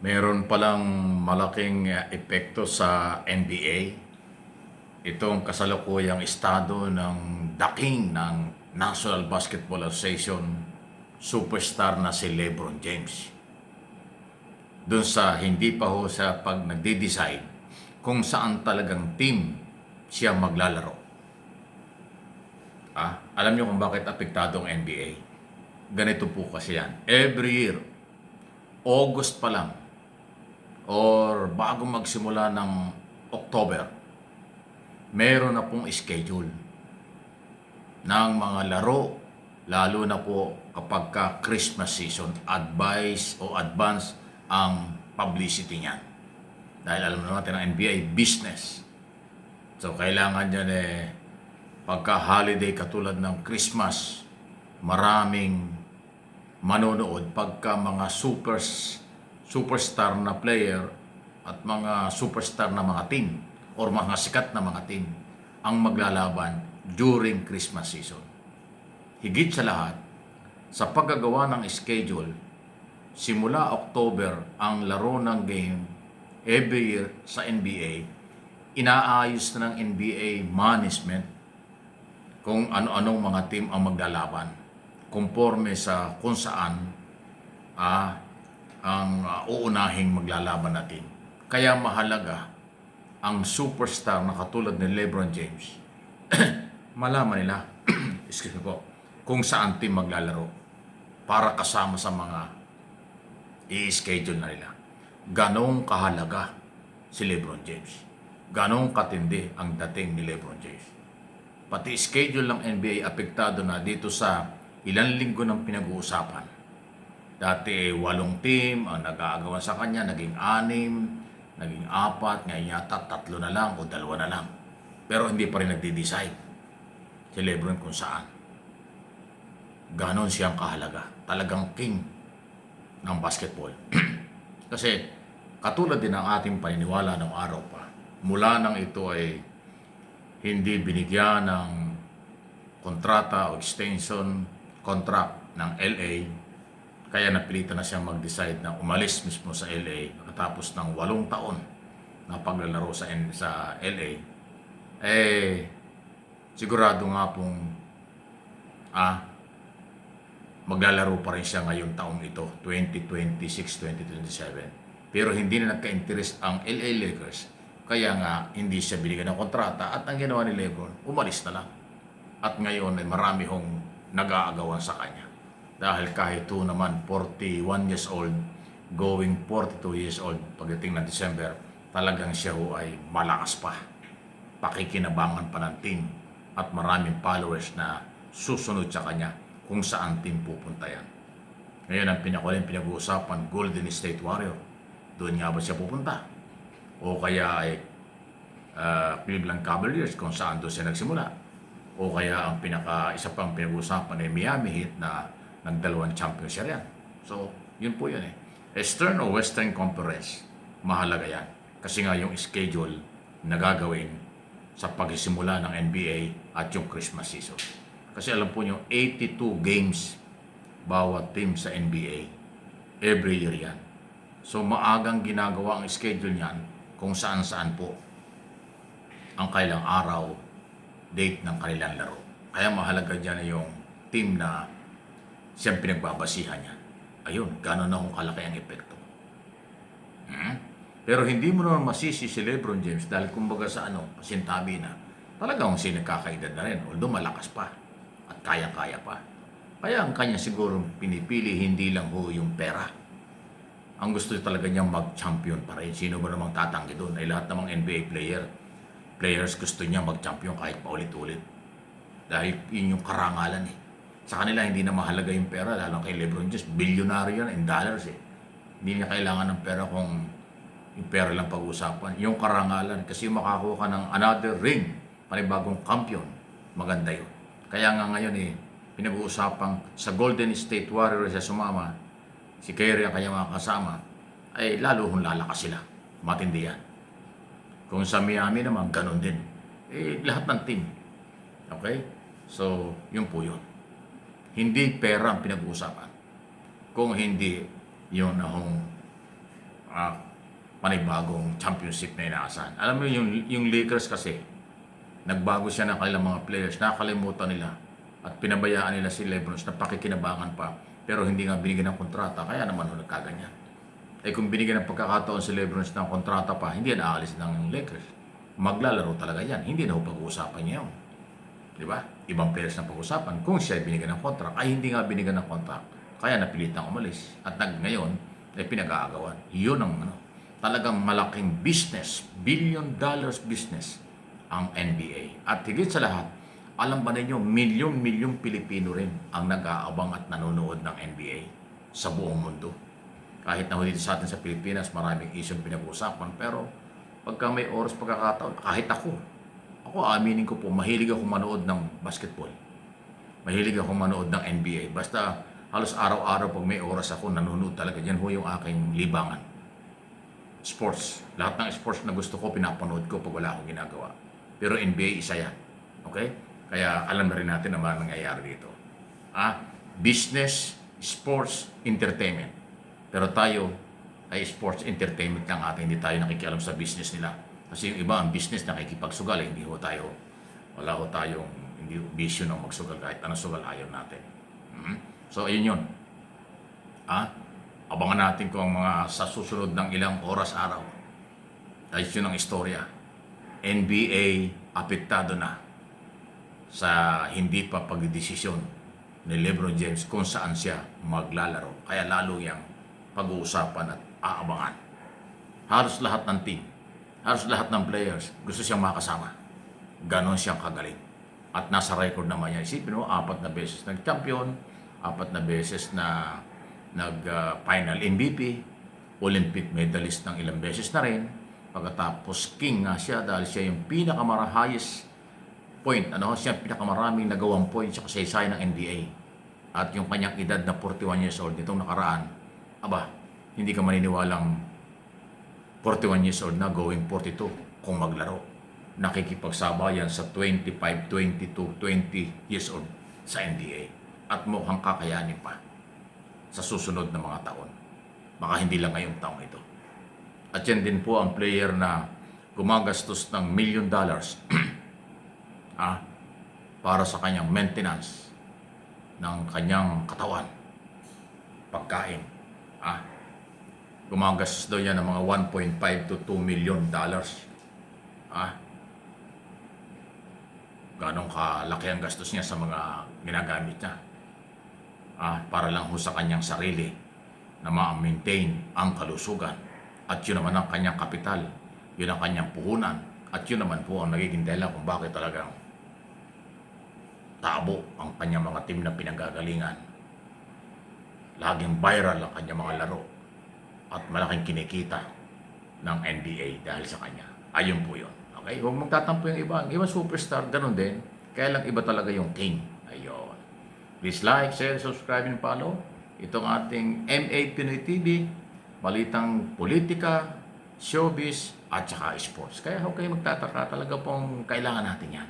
Meron palang malaking epekto sa NBA. Itong kasalukuyang estado ng daking ng National Basketball Association superstar na si LeBron James. Doon sa hindi pa ho sa pag nagde-decide kung saan talagang team siya maglalaro. Alam niyo kung bakit apektado ang NBA? Ganito po kasi yan. Every year, August pa lang, or bago magsimula ng October, meron na pong schedule ng mga laro, lalo na po kapag ka Christmas season, advance ang publicity niyan. Dahil alam natin ang NBA business. So kailangan dyan pagka holiday katulad ng Christmas, maraming manonood pagka mga superstar na player at mga superstar na mga team or mga sikat na mga team ang maglalaban during Christmas season. Higit sa lahat, sa paggagawa ng schedule, simula October ang laro ng game every year sa NBA, inaayos na ng NBA management kung ano-anong mga team ang maglalaban conforme sa kung saan ang uunahing maglalaban na team. Kaya mahalaga ang superstar na katulad ni LeBron James malaman nila excuse me po, kung saan team maglalaro para kasama sa mga i-schedule na nila. Ganong kahalaga si LeBron James. Ganong katindi ang dating ni LeBron James. Pati schedule ng NBA apektado na dito sa ilang linggo ng pinag-uusapan. Dati 8 team ang nag-aagawan sa kanya, naging 6, naging 4, ngayon yata 3 na lang o 2 na lang. Pero hindi pa rin nagde-decide si LeBron kung saan. Ganon siyang kahalaga. Talagang king ng basketball. Kasi katulad din ng ating paniniwala ng araw pa, mula nang ito ay hindi binigyan ng kontrata o extension contract ng LA, kaya napilitan na siyang mag-decide na umalis mismo sa LA pagkatapos ng 8 taon na paglalaro sa LA. Sigurado nga pong maglalaro pa rin siya ngayong taong ito, 2026-2027. Pero hindi na nagka-interest ang LA Lakers, kaya nga hindi siya binigyan ng kontrata at ang ginawa ni LeBron, umalis na lang. At ngayon ay marami hong nag-aagawan sa kanya. Dahil kahit ito naman 41 years old, going 42 years old pagdating ng December, talagang siya ho ay malakas pa. Pakikinabangan pa ng team at maraming followers na susunod sa kanya kung saan team pupunta yan. Ngayon ang pinag-uusapan, Golden State Warrior. Doon nga ba siya pupunta? O kaya ay Cleveland Cavaliers kung saan doon siya nagsimula? O kaya ang isa pang pinag-uusapan ay Miami Heat na nagdalawang championship yan. So, yun po yun Eastern o Western Conference, mahalaga yan. Kasi nga yung schedule na gagawin sa pagsisimula ng NBA at yung Christmas season. Kasi alam po nyo, 82 games bawat team sa NBA. Every year yan. So maagang ginagawa ang schedule niyan kung saan-saan po ang kailang araw, date ng kanilang laro. Kaya mahalaga dyan yung team na siyang pinagbabasihan niya. Ayun, gano'n na kung kalaki ang epekto. Pero hindi mo naman masisi si LeBron James dahil kumbaga sa pasintabi na talagang sinagkakaedad na rin, although malakas pa at kaya-kaya pa. Kaya ang kanya siguro pinipili hindi lang ho yung pera. Ang gusto talaga niyang mag-champion pa rin. Sino ba namang tatanggi doon? Ay lahat namang NBA players gusto niya mag-champion kahit paulit-ulit. Dahil yun yung karangalan Sa kanila hindi na mahalaga yung pera, lalo kay LeBron James, bilyonaryo yan in dollars Hindi niya kailangan ng pera kung yung pera lang pag-usapan. Yung karangalan, kasi makakuha ka ng another ring, panibagong kampiyon, maganda yun. Kaya nga ngayon pinag-uusapang sa Golden State Warriors sa sumama, si Kyrie ang kanyang mga kasama, ay lalo hong lalakas sila. Matindi yan. Kung sa Miami naman, ganun din. Lahat ng team. Okay? So, yun po yun. Hindi pera ang pinag-uusapan. Kung hindi, yun na hong ah, panibagong championship na inaasahan. Alam mo yung Lakers kasi, nagbago siya ng kanilang mga players, nakakalimutan nila at pinabayaan nila si LeBron na pakikinabangan pa, pero hindi nga binigyan ng kontrata, kaya naman nagkaganyan. Eh kung binigyan ng pagkakataon si LeBron ng kontrata pa, hindi yan aalis ng Lakers. Maglalaro talaga yan, hindi na pag-uusapan niya yun. Di ba? Ibang players na pag-usapan. Kung siya binigyan ng contract, ay hindi nga binigyan ng contract. Kaya napilitang umalis. At ngayon, ay pinag-aagawan. Yun ang talagang malaking business, $1 billion business ang NBA. At higit sa lahat, alam ba ninyo, milyon-milyong Pilipino rin ang nag-aabang at nanonood ng NBA sa buong mundo. Kahit na dito sa atin sa Pilipinas, maraming isyong pinag-uusapan. Pero pagka may oras pagkakataon, kahit ako aminin ko po, mahilig ako manood ng basketball. Mahilig ako manood ng NBA. Basta halos araw-araw pag may oras ako, nanonood talaga. Yan ho yung aking libangan. Sports. Lahat ng sports na gusto ko, pinapanood ko pag wala akong ginagawa. Pero NBA, isa yan. Okay? Kaya alam na rin natin naman nangyayari dito. Business, sports, entertainment. Pero tayo ay sports entertainment lang atin. Hindi tayo nakikialam sa business nila. Kasi yung iba ang business nakikipagsugal, hindi ho tayo, wala ho tayong hindi bisyo ng magsugal kahit anong sugal ayaw natin. So ayun yun. Abangan natin kung mga sa susunod ng ilang oras araw. Dahil yun ang istorya. NBA apektado na sa hindi pa pagdesisyon ni LeBron James kung saan siya maglalaro. Kaya lalo yang pag-uusapan at aabangan. Halos lahat ng team, halos lahat ng players gusto siyang makasama. Ganon siyang kagaling. At nasa record naman niya. Isipin mo, 4 na beses nag-champion, 4 na beses na nag-final MVP, Olympic medalist ng ilang beses na rin. Pagkatapos king nga siya dahil siya yung highest point, siya pinakamaraming nagawang point sa kasaysayan ng NBA. At yung kanyang edad na 41 years old nitong nakaraan, hindi ka maniniwalang 41 years old na going 42 kung maglaro. Nakikipagsabayan sa 25, 22, 20 years old sa NBA. At mukhang kakayanin pa sa susunod na mga taon. Baka hindi lang ngayong taong ito. At yan din po ang player na gumagastos ng $1 million para sa kanyang maintenance ng kanyang katawan, pagkain. Gumagastos daw yan ng mga $1.5 to $2 million. Ganong kalaki ang gastos niya sa mga ginagamit niya. Para lang ho sa kanyang sarili na ma-maintain ang kalusugan. At yun naman ang kanyang kapital, yun ang kanyang puhunan, at yun naman po ang nagiging dahilan kung bakit talagang tabo ang kanyang mga team na pinanggagalingan. Laging viral ang kanyang mga laro at malaking kinikita ng NBA dahil sa kanya. Ayun po yun. Okay? Huwag magtatampo yung iba. Ang ibang superstar, ganun din. Kaya lang iba talaga yung king. Ayun. Please like, share, subscribe, and follow. Itong ating MA Pinoy TV. Balitang politika, showbiz, at saka sports. Kaya huwag kayo magtataka, talaga pong kailangan natin yan.